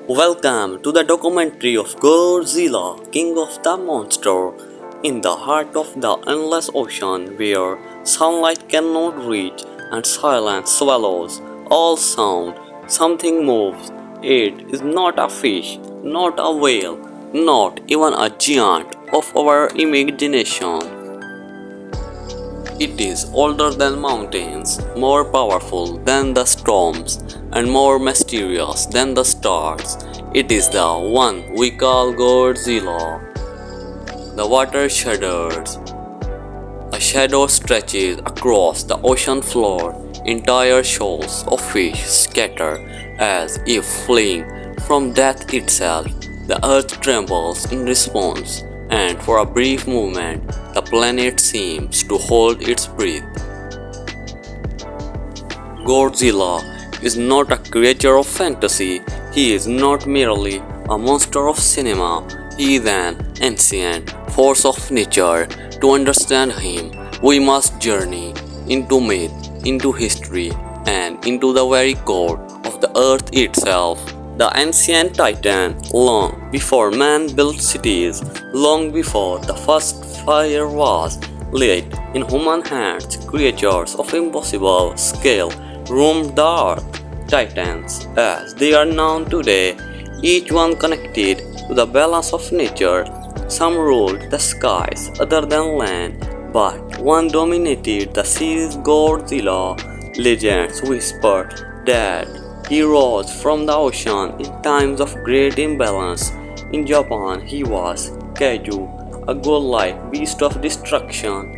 Welcome to the documentary of Godzilla, King of the Monster, in the heart of the endless ocean where sunlight cannot reach and silence swallows all sound. Something moves. It is not a fish, not a whale, not even a giant of our imagination. It is older than mountains, more powerful than the storms, and more mysterious than the stars. It is the one we call Godzilla. The water shudders. A shadow stretches across the ocean floor. Entire shoals of fish scatter as if fleeing from death itself. The earth trembles in response, and for a brief moment, the planet seems to hold its breath. Godzilla is not a creature of fantasy. He is not merely a monster of cinema. He is an ancient force of nature. To understand him, we must journey into myth, into history, and into the very core of the earth itself. The ancient titan, long before man built cities, long before the first fire was lit in human hands, creatures of impossible scale roamed the earth. Titans, as they are known today, each one connected to the balance of nature. Some ruled the skies other than land, but one dominated the seas. Godzilla. Legends whisper that he rose from the ocean in times of great imbalance. In Japan, he was Kaiju, a godlike beast of destruction.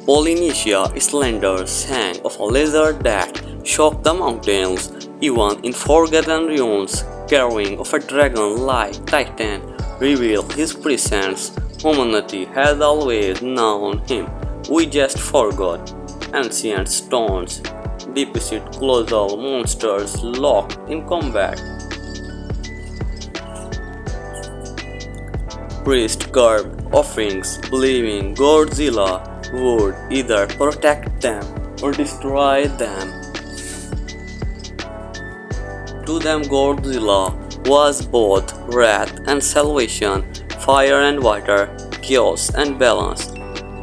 Polynesia Islanders sang of a lizard that shocked the mountains, even in forgotten ruins. Carrying of a dragon-like titan revealed his presence. Humanity has always known him. We just forgot. Ancient stones depict colossal monsters locked in combat. Priests carved offerings, believing Godzilla would either protect them or destroy them. To them, Godzilla was both wrath and salvation, fire and water, chaos and balance.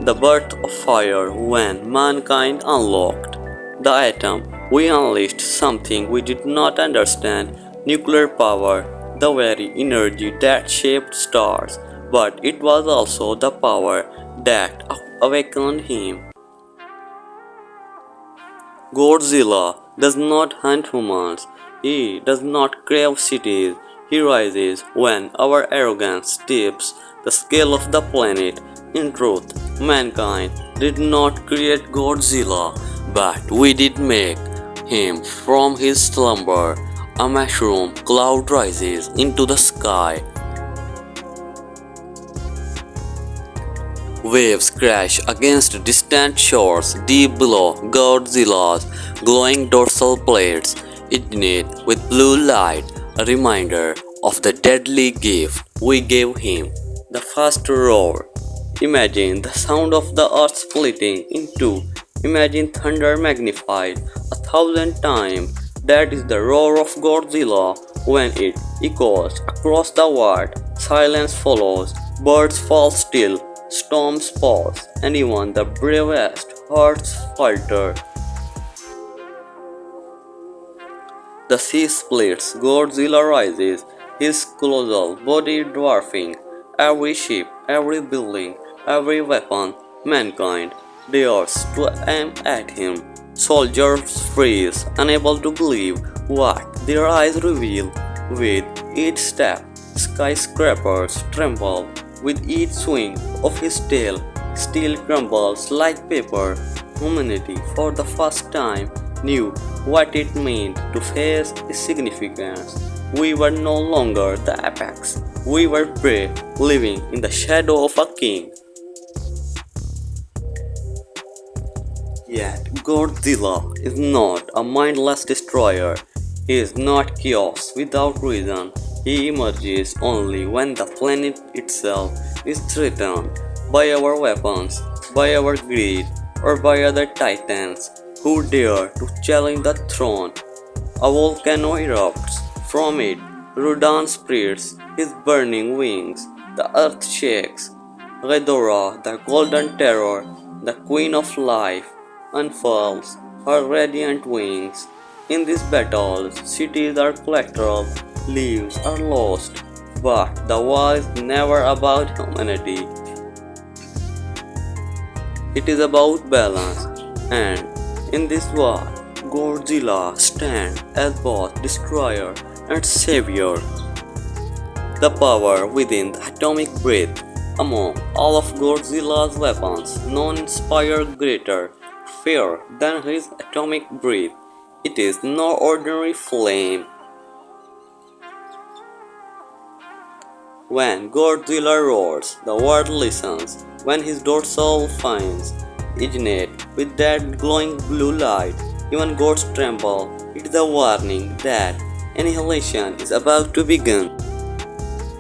The birth of fire when mankind unlocked the atom, we unleashed something we did not understand, nuclear power, the very energy that shaped stars, but it was also the power that awakened him. Godzilla does not hunt humans, he does not crave cities, he rises when our arrogance tips the scale of the planet. In truth, mankind did not create Godzilla, but we did make him from his slumber. A mushroom cloud rises into the sky. Waves crash against distant shores deep below Godzilla's glowing dorsal plates, ignited with blue light, a reminder of the deadly gift we gave him. The first roar. Imagine the sound of the earth splitting in two. Imagine thunder magnified 1,000 times. That is the roar of Godzilla when it echoes across the world. Silence follows, birds fall still, storms pause, and even the bravest hearts falter. The sea splits, Godzilla rises, his colossal body dwarfing every ship, every building, every weapon. Mankind dares to aim at him. Soldiers freeze, unable to believe what their eyes reveal. With each step, skyscrapers tremble. With each swing of his tail, steel crumbles like paper. Humanity, for the first time, knew what it meant to face insignificance. We were no longer the apex. We were prey, living in the shadow of a king. Yet Godzilla is not a mindless destroyer. He is not chaos without reason. He emerges only when the planet itself is threatened by our weapons, by our greed, or by other titans who dare to challenge the throne. A volcano erupts. From it, Rodan spreads his burning wings. The earth shakes. Ghidorah, the golden terror, the queen of life, unfurls her radiant wings. In these battles, cities are collateral, lives are lost, but the war is never about humanity. It is about balance, and in this war, Godzilla stands as both destroyer and savior. The power within the atomic breath. Among all of Godzilla's weapons, none inspire greater fear than his atomic breath. It is no ordinary flame. When Godzilla roars, the world listens. When his dorsal fins ignite with that glowing blue light, even gods tremble. It is a warning that annihilation is about to begin.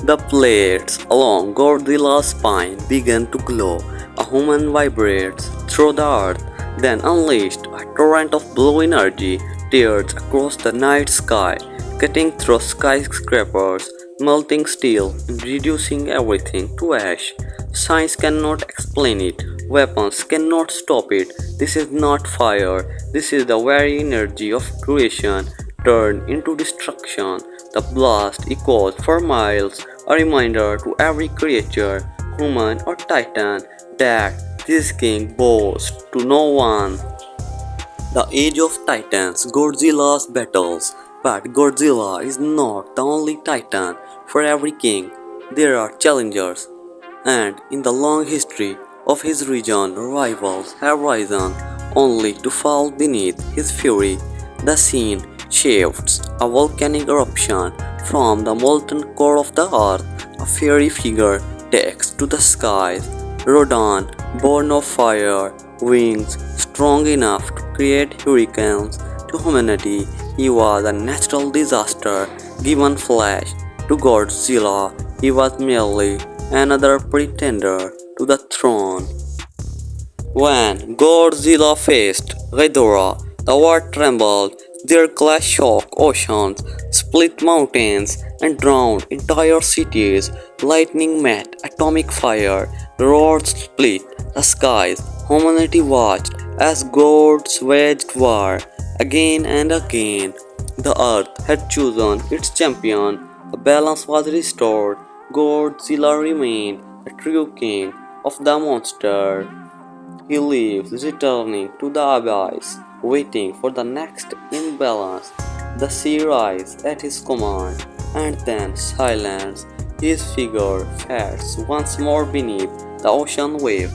The plates along Godzilla's spine begin to glow. A human vibrates through the earth, then unleashed a torrent of blue energy tears across the night sky, cutting through skyscrapers, melting steel, and reducing everything to ash. Science cannot explain it. Weapons cannot stop it. This is not fire. This is the very energy of creation turned into destruction. The blast echoes for miles, a reminder to every creature, human or titan, that this king bows to no one. The Age of Titans, Godzilla's battles. But Godzilla is not the only titan. For every king, there are challengers. And in the long history of his region, rivals have risen only to fall beneath his fury. The scene shifts, a volcanic eruption from the molten core of the earth. A fiery figure takes to the skies. Rodan, born of fire, wings strong enough to create hurricanes. To humanity, he was a natural disaster given flesh. To Godzilla, he was merely another pretender to the throne. When Godzilla faced Ghidorah, the world trembled. Their clash shocked oceans, split mountains, and drowned entire cities. Lightning met atomic fire, roads split the skies. Humanity watched as gods waged war. Again and again, the earth had chosen its champion. The balance was restored. Godzilla remained the true king of the monster. He lives, returning to the abyss, waiting for the next imbalance. The sea rises at his command, and then silence. His figure fades once more beneath the ocean wave.